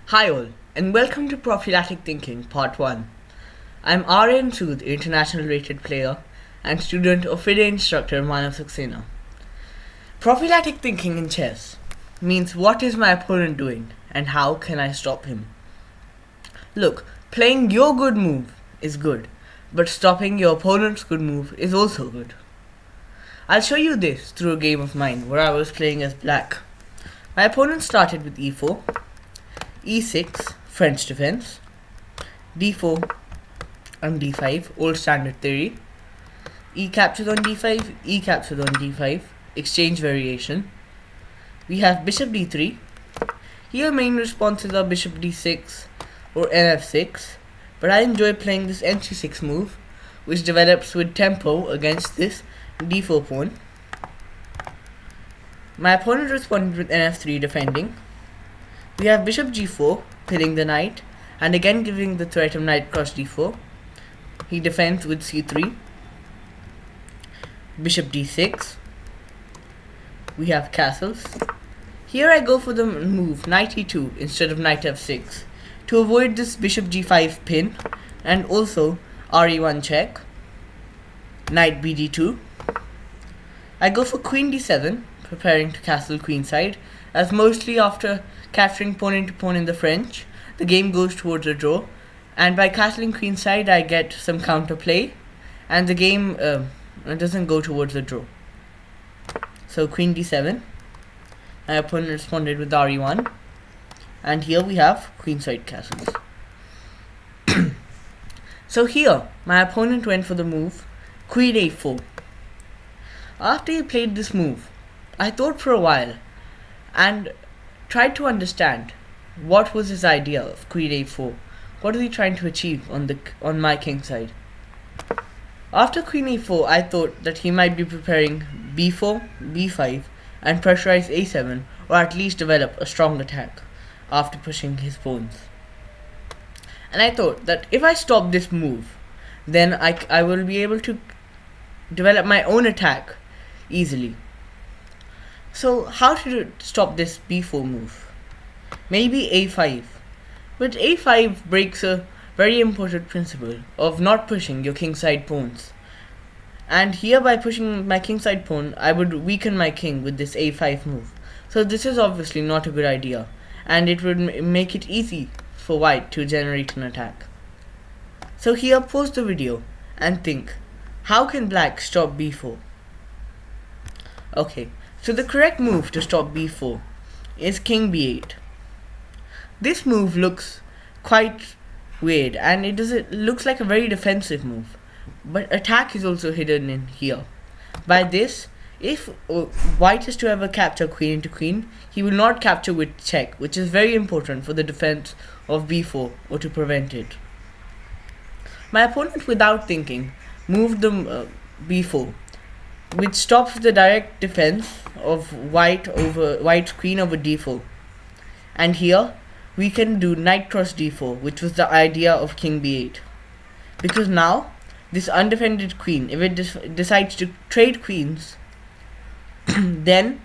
Hi all, and welcome to Prophylactic Thinking Part 1. I'm Aryan Sood, international rated player and student of FIDE instructor Manav Saxena. Prophylactic thinking in chess means what is my opponent doing and how can I stop him. Look, playing your good move is good, but stopping your opponent's good move is also good. I'll show you this through a game of mine where I was playing as black. My opponent started with e4, e6, French defense, d4 and d5, old standard theory, e captures on d5, e captures on d5, exchange variation. We have bishop d3. Here main responses are bishop d6 or nf6, but I enjoy playing this nc6 move, which develops with tempo against this d4 pawn. My opponent responded with nf3 defending. We have bishop g4, pinning the knight, and again giving the threat of knight cross d4. He defends with c3. Bishop d6. We have castles. Here I go for the move knight e2 instead of knight f6 to avoid this bishop g5 pin, and also re1 check. Knight bd2. I go for queen d7, preparing to castle queenside, as mostly after capturing pawn into pawn in the French, the game goes towards a draw, and by castling queenside I get some counterplay, and the game doesn't go towards a draw. So queen d7, my opponent responded with re1, and here we have queenside castles. So here, my opponent went for the move queen a4. After he played this move, I thought for a while and tried to understand what was his idea of queen a4. What is he trying to achieve on my king side? After queen a4, I thought that he might be preparing b4, b5, and pressurize a7, or at least develop a strong attack after pushing his pawns. And I thought that if I stop this move, then I will be able to develop my own attack easily. So how to stop this b4 move? Maybe a5. But a5 breaks a very important principle of not pushing your kingside pawns. And here by pushing my kingside pawn, I would weaken my king with this a5 move. So this is obviously not a good idea, and it would make it easy for white to generate an attack. So here, pause the video and think, how can black stop b4? Okay. So the correct move to stop b4 is king b8. This move looks quite weird, and it looks like a very defensive move, but attack is also hidden in here. By this, if white is to ever capture queen into queen, he will not capture with check, which is very important for the defense of b4 or to prevent it. My opponent, without thinking, moved the b4, which stops the direct defense of white's queen over d4. And here we can do knight cross d4, which was the idea of king b8. Because now this undefended queen, if it decides to trade queens, then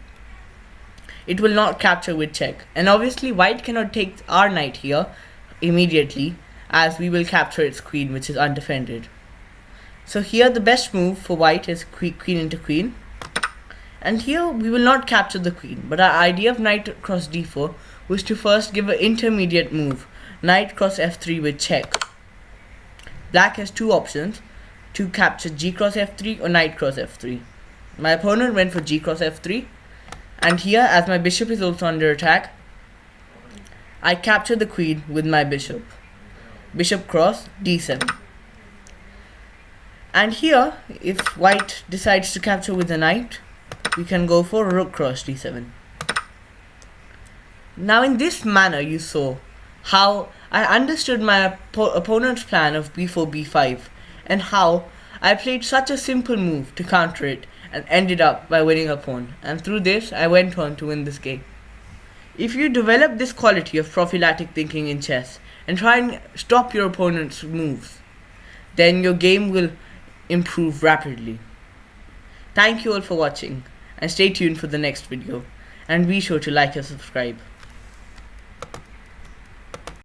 it will not capture with check. And obviously white cannot take our knight here immediately, as we will capture its queen, which is undefended. So here the best move for white is queen into queen, and here we will not capture the queen, but our idea of knight cross d4 was to first give an intermediate move, knight cross f3 with check. Black has two options to capture g cross f3 or knight cross f3. My opponent went for g cross f3, and here, as my bishop is also under attack, I capture the queen with my bishop. Bishop cross d7. And here, if white decides to capture with the knight, we can go for rook cross d7. Now in this manner you saw how I understood my opponent's plan of b4, b5, and how I played such a simple move to counter it and ended up by winning a pawn. And through this, I went on to win this game. If you develop this quality of prophylactic thinking in chess and try and stop your opponent's moves, then your game will improve rapidly. Thank you all for watching, and stay tuned for the next video, and be sure to like and subscribe.